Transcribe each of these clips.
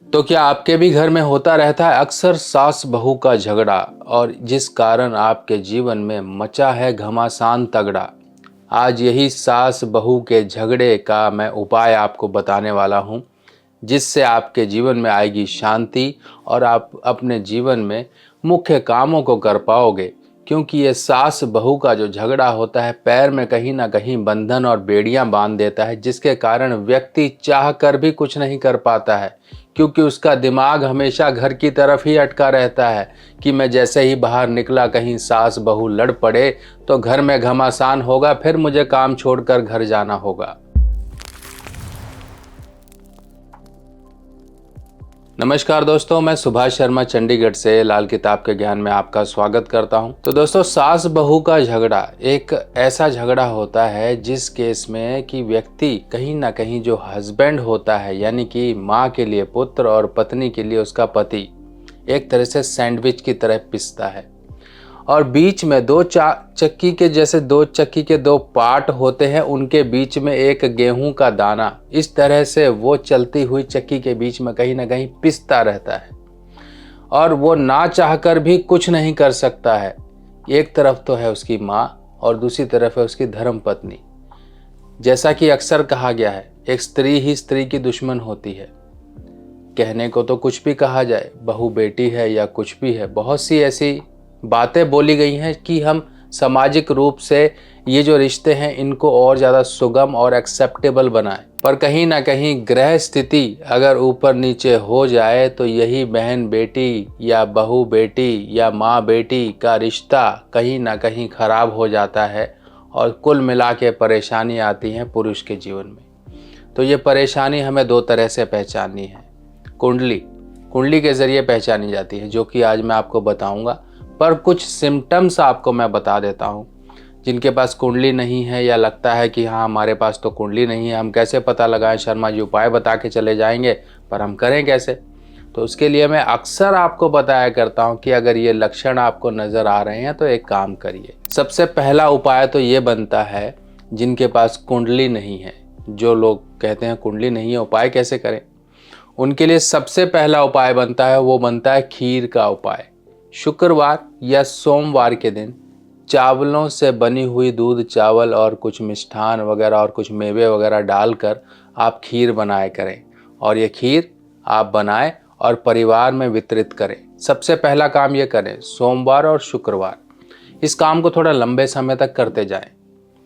तो क्या आपके भी घर में होता रहता है अक्सर सास बहू का झगड़ा और जिस कारण आपके जीवन में मचा है घमासान तगड़ा। आज यही सास बहू के झगड़े का मैं उपाय आपको बताने वाला हूँ, जिससे आपके जीवन में आएगी शांति और आप अपने जीवन में मुख्य कामों को कर पाओगे। क्योंकि ये सास बहू का जो झगड़ा होता है पैर में कहीं ना कहीं बंधन और बेड़ियां बांध देता है, जिसके कारण व्यक्ति चाह कर भी कुछ नहीं कर पाता है। क्योंकि उसका दिमाग हमेशा घर की तरफ ही अटका रहता है कि मैं जैसे ही बाहर निकला कहीं सास बहू लड़ पड़े तो घर में घमासान होगा, फिर मुझे काम छोड़कर घर जाना होगा। नमस्कार दोस्तों, मैं सुभाष शर्मा चंडीगढ़ से लाल किताब के ज्ञान में आपका स्वागत करता हूं। तो दोस्तों, सास बहू का झगड़ा एक ऐसा झगड़ा होता है जिस केस में कि व्यक्ति कहीं ना कहीं जो हस्बैंड होता है, यानी कि माँ के लिए पुत्र और पत्नी के लिए उसका पति, एक तरह से सैंडविच की तरह पिसता है। और बीच में दो चक्की के जैसे दो चक्की के दो पार्ट होते हैं, उनके बीच में एक गेहूं का दाना, इस तरह से वो चलती हुई चक्की के बीच में कहीं ना कहीं पिसता रहता है और वो ना चाहकर भी कुछ नहीं कर सकता है। एक तरफ तो है उसकी माँ और दूसरी तरफ है उसकी धर्म पत्नी। जैसा कि अक्सर कहा गया है, एक स्त्री ही स्त्री की दुश्मन होती है। कहने को तो कुछ भी कहा जाए, बहू बेटी है या कुछ भी है, बहुत सी ऐसी बातें बोली गई हैं कि हम सामाजिक रूप से ये जो रिश्ते हैं इनको और ज़्यादा सुगम और एक्सेप्टेबल बनाएं। पर कहीं ना कहीं ग्रह स्थिति अगर ऊपर नीचे हो जाए तो यही बहन बेटी या बहू बेटी या माँ बेटी का रिश्ता कहीं ना कहीं खराब हो जाता है और कुल मिला के परेशानी आती है पुरुष के जीवन में। तो ये परेशानी हमें दो तरह से पहचाननी है। कुंडली के ज़रिए पहचानी जाती है, जो कि आज मैं आपको बताऊंगा। पर कुछ सिम्टम्स आपको मैं बता देता हूँ। जिनके पास कुंडली नहीं है या लगता है कि हाँ हमारे पास तो कुंडली नहीं है, हम कैसे पता लगाएं, शर्मा जी उपाय बता के चले जाएंगे, पर हम करें कैसे? तो उसके लिए मैं अक्सर आपको बताया करता हूँ कि अगर ये लक्षण आपको नज़र आ रहे हैं तो एक काम करिए। सबसे पहला उपाय तो ये बनता है, जिनके पास कुंडली नहीं है, जो लोग कहते हैं कुंडली नहीं है उपाय कैसे करें, उनके लिए सबसे पहला उपाय बनता है, वो बनता है खीर का उपाय। शुक्रवार या सोमवार के दिन चावलों से बनी हुई दूध चावल और कुछ मिष्ठान वगैरह और कुछ मेवे वगैरह डालकर आप खीर बनाया करें और ये खीर आप बनाएं और परिवार में वितरित करें। सबसे पहला काम ये करें सोमवार और शुक्रवार। इस काम को थोड़ा लंबे समय तक करते जाएं।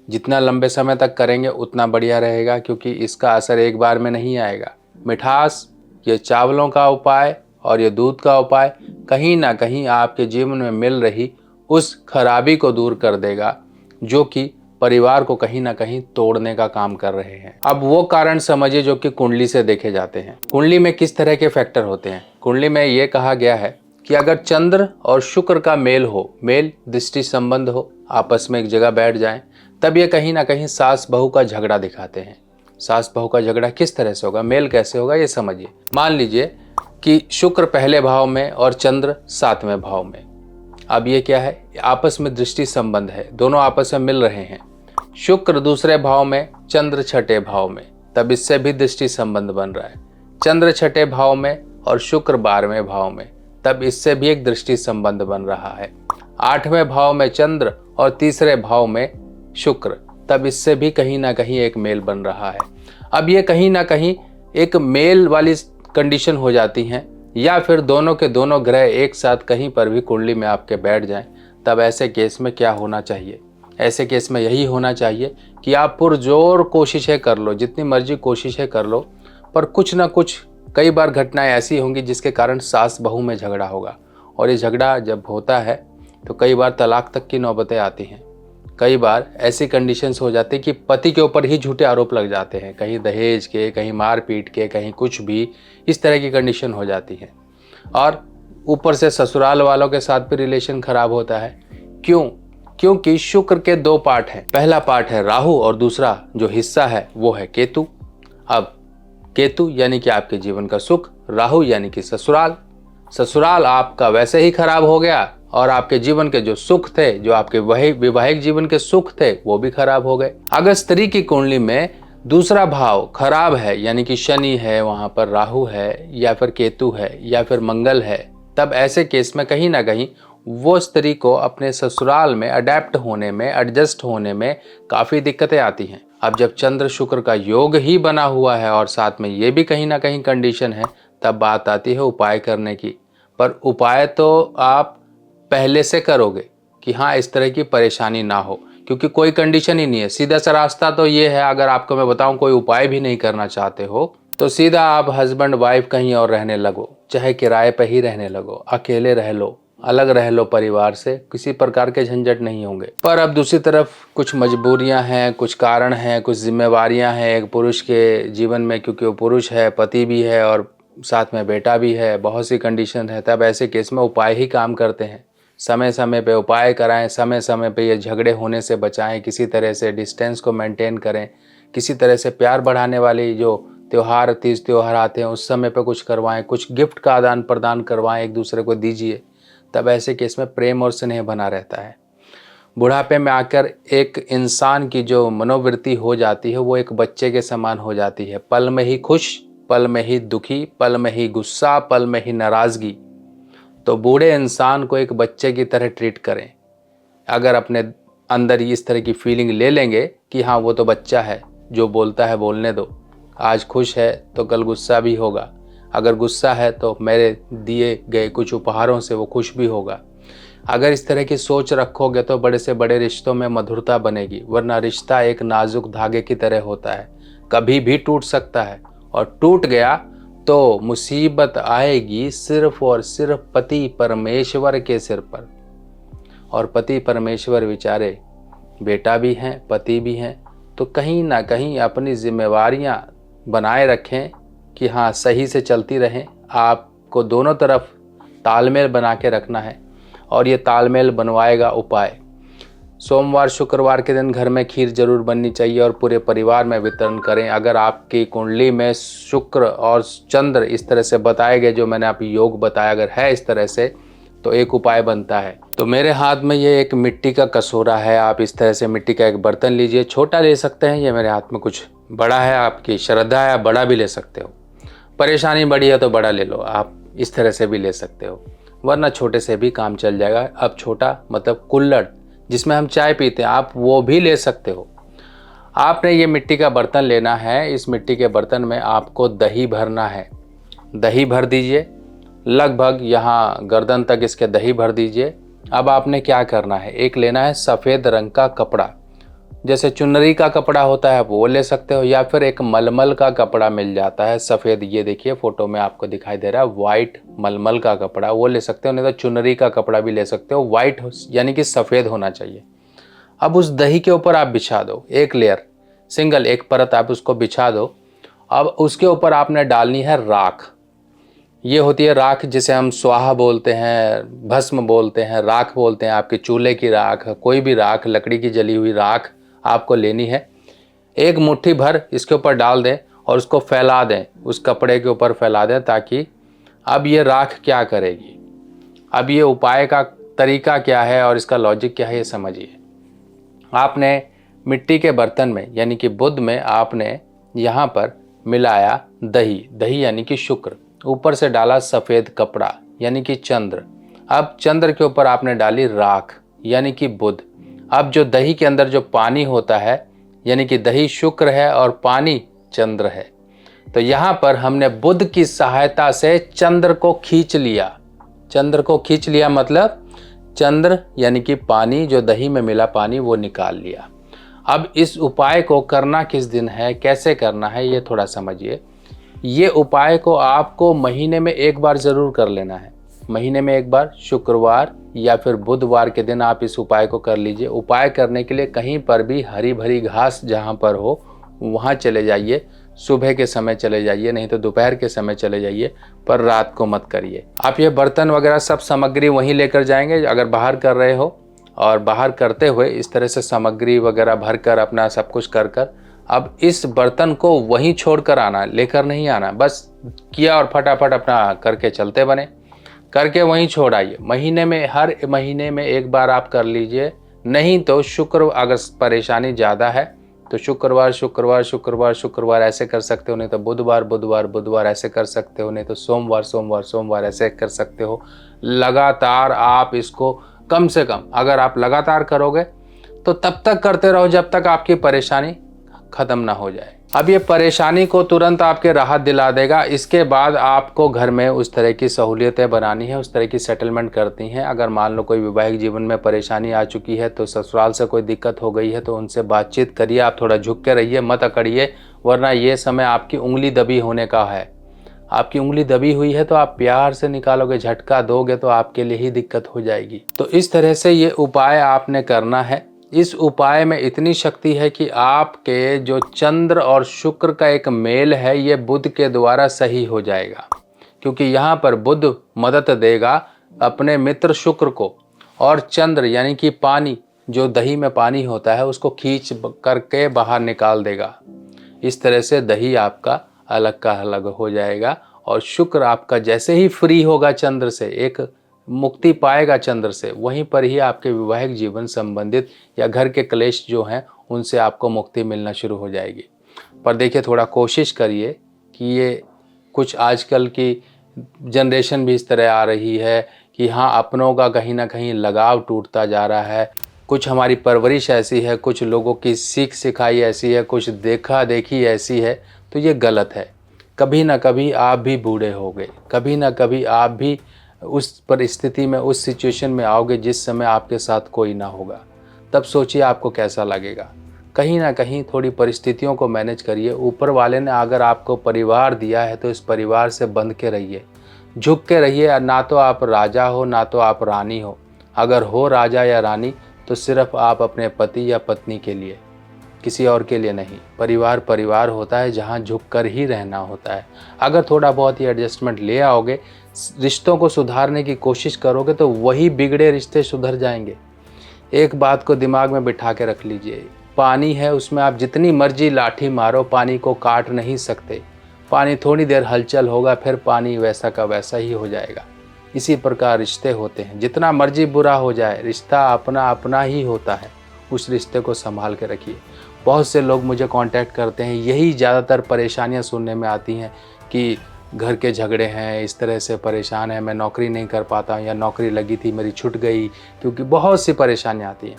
जितना लंबे समय तक करेंगे उतना बढ़िया रहेगा, क्योंकि इसका असर एक बार में नहीं आएगा। मिठास, ये चावलों का उपाय और ये दूध का उपाय कहीं ना कहीं आपके जीवन में मिल रही उस खराबी को दूर कर देगा, जो कि परिवार को कहीं ना कहीं तोड़ने का काम कर रहे हैं। अब वो कारण समझिए जो कि कुंडली से देखे जाते हैं। कुंडली में किस तरह के फैक्टर होते हैं? कुंडली में ये कहा गया है कि अगर चंद्र और शुक्र का मेल हो, मेल दृष्टि संबंध हो, आपस में एक जगह बैठ जाएं, तब ये कहीं ना कहीं सास बहू का झगड़ा दिखाते हैं। सास बहू का झगड़ा किस तरह से होगा, मेल कैसे होगा, ये समझिए। मान लीजिए कि शुक्र पहले भाव में और चंद्र 7वें भाव में। अब ये क्या है, आपस में दृष्टि संबंध है, दोनों आपस में मिल रहे हैं। शुक्र दूसरे भाव में, चंद्र छठे भाव में, तब इससे भी दृष्टि संबंध बन रहा है। चंद्र छठे भाव में और शुक्र 12वें भाव में, तब इससे भी एक दृष्टि संबंध बन रहा है। 8वें भाव में चंद्र और तीसरे भाव में शुक्र, तब इससे भी कहीं ना कहीं एक मेल बन रहा है। अब ये कहीं ना कहीं एक मेल वाली कंडीशन हो जाती हैं, या फिर दोनों के दोनों ग्रह एक साथ कहीं पर भी कुंडली में आपके बैठ जाएं, तब ऐसे केस में क्या होना चाहिए? ऐसे केस में यही होना चाहिए कि आप पुरजोर कोशिशें कर लो, जितनी मर्जी कोशिशें कर लो, पर कुछ ना कुछ कई बार घटनाएं ऐसी होंगी जिसके कारण सास बहू में झगड़ा होगा। और ये झगड़ा जब होता है तो कई बार तलाक तक की नौबतें आती हैं। कई बार ऐसी कंडीशंस हो जाती है कि पति के ऊपर ही झूठे आरोप लग जाते हैं, कहीं दहेज के, कहीं मारपीट के, कहीं कुछ भी, इस तरह की कंडीशन हो जाती है। और ऊपर से ससुराल वालों के साथ भी रिलेशन खराब होता है। क्यों? क्योंकि शुक्र के दो पार्ट हैं। पहला पार्ट है राहु और दूसरा जो हिस्सा है वो है केतु। अब केतु यानी कि आपके जीवन का सुख, राहु यानी कि ससुराल। ससुराल आपका वैसे ही खराब हो गया और आपके जीवन के जो सुख थे, जो आपके वैवाहिक जीवन के सुख थे, वो भी खराब हो गए। अगर स्त्री की कुंडली में दूसरा भाव खराब है, यानी कि शनि है, वहाँ पर राहु है या फिर केतु है या फिर मंगल है, तब ऐसे केस में कहीं ना कहीं वो स्त्री को अपने ससुराल में अडेप्ट होने में, एडजस्ट होने में काफ़ी दिक्कतें आती हैं। अब जब चंद्र शुक्र का योग ही बना हुआ है और साथ में ये भी कहीं ना कहीं कंडीशन है, तब बात आती है उपाय करने की। पर उपाय तो आप पहले से करोगे कि हाँ इस तरह की परेशानी ना हो, क्योंकि कोई कंडीशन ही नहीं है। सीधा सा रास्ता तो ये है, अगर आपको मैं बताऊं कोई उपाय भी नहीं करना चाहते हो तो सीधा आप हस्बैंड वाइफ कहीं और रहने लगो, चाहे किराए पे ही रहने लगो, अकेले रह लो, अलग रह लो परिवार से, किसी प्रकार के झंझट नहीं होंगे। पर अब दूसरी तरफ कुछ मजबूरियां हैं, कुछ कारण हैं, कुछ जिम्मेवारियां हैं एक पुरुष के जीवन में, क्योंकि वो पुरुष है, पति भी है और साथ में बेटा भी है, बहुत सी कंडीशन है। तब ऐसे केस में उपाय ही काम करते हैं। समय समय पे उपाय कराएं, समय समय पे ये झगड़े होने से बचाएं, किसी तरह से डिस्टेंस को मेंटेन करें, किसी तरह से प्यार बढ़ाने वाली जो त्यौहार, तीज त्यौहार आते हैं उस समय पे कुछ करवाएं, कुछ गिफ्ट का आदान प्रदान करवाएं, एक दूसरे को दीजिए। तब ऐसे केस में प्रेम और स्नेह बना रहता है। बुढ़ापे में आकर एक इंसान की जो मनोवृत्ति हो जाती है वो एक बच्चे के समान हो जाती है। पल में ही खुश, पल में ही दुखी, पल में ही गुस्सा, पल में ही नाराज़गी। तो बूढ़े इंसान को एक बच्चे की तरह ट्रीट करें। अगर अपने अंदर इस तरह की फीलिंग ले लेंगे कि हाँ वो तो बच्चा है, जो बोलता है बोलने दो, आज खुश है तो कल गुस्सा भी होगा, अगर गुस्सा है तो मेरे दिए गए कुछ उपहारों से वो खुश भी होगा। अगर इस तरह की सोच रखोगे तो बड़े से बड़े रिश्तों में मधुरता बनेगी, वरना रिश्ता एक नाजुक धागे की तरह होता है, कभी भी टूट सकता है। और टूट गया तो मुसीबत आएगी सिर्फ और सिर्फ पति परमेश्वर के सिर पर। और पति परमेश्वर बेचारे बेटा भी हैं, पति भी हैं, तो कहीं ना कहीं अपनी जिम्मेवारियां बनाए रखें कि हाँ सही से चलती रहें। आपको दोनों तरफ तालमेल बना के रखना है और ये तालमेल बनवाएगा उपाय। सोमवार शुक्रवार के दिन घर में खीर जरूर बननी चाहिए और पूरे परिवार में वितरण करें। अगर आपकी कुंडली में शुक्र और चंद्र इस तरह से बताए गए, जो मैंने आप योग बताया, अगर है इस तरह से, तो एक उपाय बनता है। तो मेरे हाथ में ये एक मिट्टी का कसूरा है, आप इस तरह से मिट्टी का एक बर्तन लीजिए, छोटा ले सकते हैं, ये मेरे हाथ में कुछ बड़ा है, आपकी श्रद्धा है आप बड़ा भी ले सकते हो, परेशानी बड़ी है तो बड़ा ले लो, आप इस तरह से भी ले सकते हो, वरना छोटे से भी काम चल जाएगा। अब छोटा मतलब कुल्हड़ जिसमें हम चाय पीते हैं, आप वो भी ले सकते हो। आपने ये मिट्टी का बर्तन लेना है, इस मिट्टी के बर्तन में आपको दही भरना है। दही भर दीजिए, लगभग यहाँ गर्दन तक इसके दही भर दीजिए। अब आपने क्या करना है, एक लेना है सफ़ेद रंग का कपड़ा, जैसे चुनरी का कपड़ा होता है वो ले सकते हो, या फिर एक मलमल का कपड़ा मिल जाता है सफ़ेद, ये देखिए फोटो में आपको दिखाई दे रहा है वाइट मलमल का कपड़ा, वो ले सकते हो, नहीं तो चुनरी का कपड़ा भी ले सकते हो, वाइट यानी कि सफ़ेद होना चाहिए। अब उस दही के ऊपर आप बिछा दो, एक लेयर सिंगल, एक परत आप उसको बिछा दो। अब उसके ऊपर आपने डालनी है राख। ये होती है राख, जिसे हम स्वाहा बोलते हैं, भस्म बोलते हैं, राख बोलते हैं। आपके चूल्हे की राख, कोई भी राख, लकड़ी की जली हुई राख आपको लेनी है। एक मुट्ठी भर इसके ऊपर डाल दें और उसको फैला दें, उस कपड़े के ऊपर फैला दें, ताकि अब ये राख क्या करेगी, अब ये उपाय का तरीका क्या है और इसका लॉजिक क्या है ये समझिए। आपने मिट्टी के बर्तन में यानी कि बुध में आपने यहाँ पर मिलाया दही, दही यानी कि शुक्र, ऊपर से डाला सफ़ेद कपड़ा यानी कि चंद्र, अब चंद्र के ऊपर आपने डाली राख यानी कि बुध। अब जो दही के अंदर जो पानी होता है, यानी कि दही शुक्र है और पानी चंद्र है, तो यहाँ पर हमने बुध की सहायता से चंद्र को खींच लिया। चंद्र को खींच लिया मतलब चंद्र यानी कि पानी, जो दही में मिला पानी, वो निकाल लिया। अब इस उपाय को करना किस दिन है, कैसे करना है, ये थोड़ा समझिए। ये उपाय को आपको महीने में एक बार ज़रूर कर लेना है, महीने में एक बार, शुक्रवार या फिर बुधवार के दिन आप इस उपाय को कर लीजिए। उपाय करने के लिए कहीं पर भी हरी भरी घास जहाँ पर हो वहाँ चले जाइए, सुबह के समय चले जाइए, नहीं तो दोपहर के समय चले जाइए, पर रात को मत करिए। आप ये बर्तन वगैरह सब सामग्री वहीं लेकर जाएंगे अगर बाहर कर रहे हो, और बाहर करते हुए इस तरह से सामग्री वगैरह भर कर अपना सब कुछ कर कर, अब इस बर्तन को वहीं छोड़ कर आना, लेकर नहीं आना, बस किया और फटाफट अपना करके चलते बने, करके वहीं छोड़ आइए। महीने में, हर महीने में एक बार आप कर लीजिए, नहीं तो शुक्र, अगर परेशानी ज़्यादा है तो शुक्रवार शुक्रवार शुक्रवार शुक्रवार ऐसे कर सकते हो, नहीं तो बुधवार बुधवार बुधवार ऐसे कर सकते हो, नहीं तो सोमवार सोमवार सोमवार ऐसे कर सकते हो। लगातार आप इसको कम से कम अगर आप लगातार करोगे तो तब तक करते रहो जब तक आपकी परेशानी खत्म ना हो जाए। अब ये परेशानी को तुरंत आपके राहत दिला देगा। इसके बाद आपको घर में उस तरह की सहूलियतें बनानी है, उस तरह की सेटलमेंट करती हैं। अगर मान लो कोई वैवाहिक जीवन में परेशानी आ चुकी है, तो ससुराल से कोई दिक्कत हो गई है, तो उनसे बातचीत करिए। आप थोड़ा झुक के रहिए, मत अकड़िए, वरना ये समय आपकी उंगली दबी होने का है। आपकी उंगली दबी हुई है तो आप प्यार से निकालोगे, झटका दोगे तो आपके लिए ही दिक्कत हो जाएगी। तो इस तरह से ये उपाय आपने करना है। इस उपाय में इतनी शक्ति है कि आपके जो चंद्र और शुक्र का एक मेल है, ये बुध के द्वारा सही हो जाएगा, क्योंकि यहाँ पर बुध मदद देगा अपने मित्र शुक्र को, और चंद्र यानी कि पानी, जो दही में पानी होता है, उसको खींच करके बाहर निकाल देगा। इस तरह से दही आपका अलग का अलग हो जाएगा, और शुक्र आपका जैसे ही फ्री होगा चंद्र से, एक मुक्ति पाएगा चंद्र से, वहीं पर ही आपके वैवाहिक जीवन संबंधित या घर के क्लेश जो हैं उनसे आपको मुक्ति मिलना शुरू हो जाएगी। पर देखिए, थोड़ा कोशिश करिए कि ये कुछ आजकल की जनरेशन भी इस तरह आ रही है कि हाँ, अपनों का कहीं ना कहीं लगाव टूटता जा रहा है। कुछ हमारी परवरिश ऐसी है, कुछ लोगों की सीख सिखाई ऐसी है, कुछ देखा देखी ऐसी है, तो ये गलत है। कभी ना कभी आप भी बूढ़े होगे, कभी ना कभी आप भी उस परिस्थिति में, उस सिचुएशन में आओगे जिस समय आपके साथ कोई ना होगा। तब सोचिए आपको कैसा लगेगा। कहीं ना कहीं थोड़ी परिस्थितियों को मैनेज करिए। ऊपर वाले ने अगर आपको परिवार दिया है तो इस परिवार से बंध के रहिए, झुक के रहिए। ना तो आप राजा हो, ना तो आप रानी हो। अगर हो राजा या रानी तो सिर्फ आप अपने पति या पत्नी के लिए, किसी और के लिए नहीं। परिवार परिवार होता है जहाँ झुक कर ही रहना होता है। अगर थोड़ा बहुत ही एडजस्टमेंट ले आओगे, रिश्तों को सुधारने की कोशिश करोगे, तो वही बिगड़े रिश्ते सुधर जाएंगे। एक बात को दिमाग में बिठा के रख लीजिए, पानी है, उसमें आप जितनी मर्जी लाठी मारो, पानी को काट नहीं सकते। पानी थोड़ी देर हलचल होगा, फिर पानी वैसा का वैसा ही हो जाएगा। इसी प्रकार रिश्ते होते हैं, जितना मर्जी बुरा हो जाए, रिश्ता अपना अपना ही होता है। उस रिश्ते को संभाल के रखिए। बहुत से लोग मुझे कांटेक्ट करते हैं, यही ज़्यादातर परेशानियां सुनने में आती हैं कि घर के झगड़े हैं, इस तरह से परेशान है, मैं नौकरी नहीं कर पाता हूँ, या नौकरी लगी थी मेरी छूट गई, क्योंकि बहुत सी परेशानियाँ आती हैं।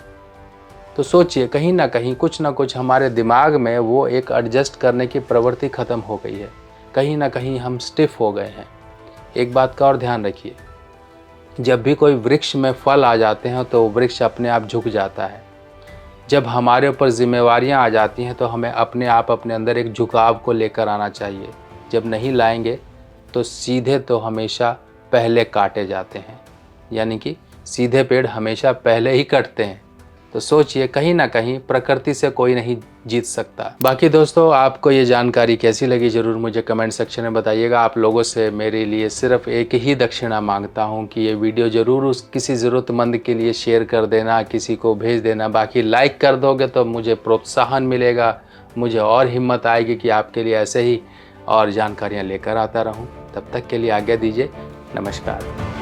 तो सोचिए, कहीं ना कहीं कुछ ना कुछ हमारे दिमाग में वो एक एडजस्ट करने की प्रवृत्ति ख़त्म हो गई है। कहीं ना कहीं हम स्टिफ हो गए हैं। एक बात का और ध्यान रखिए, जब भी कोई वृक्ष में फल आ जाते हैं तो वृक्ष अपने आप झुक जाता है। जब हमारे ऊपर जिम्मेवारियां आ जाती हैं तो हमें अपने आप अपने अंदर एक झुकाव को लेकर आना चाहिए। जब नहीं लाएंगे तो सीधे तो हमेशा पहले काटे जाते हैं, यानी कि सीधे पेड़ हमेशा पहले ही कटते हैं। तो सोचिए, कहीं ना कहीं प्रकृति से कोई नहीं जीत सकता। बाकी दोस्तों, आपको ये जानकारी कैसी लगी ज़रूर मुझे कमेंट सेक्शन में बताइएगा। आप लोगों से मेरे लिए सिर्फ एक ही दक्षिणा मांगता हूँ कि ये वीडियो ज़रूर उस किसी ज़रूरतमंद के लिए शेयर कर देना, किसी को भेज देना। बाकी लाइक कर दोगे तो मुझे प्रोत्साहन मिलेगा, मुझे और हिम्मत आएगी कि आपके लिए ऐसे ही और जानकारियाँ लेकर आता रहूँ। तब तक के लिए आज्ञा दीजिए। नमस्कार।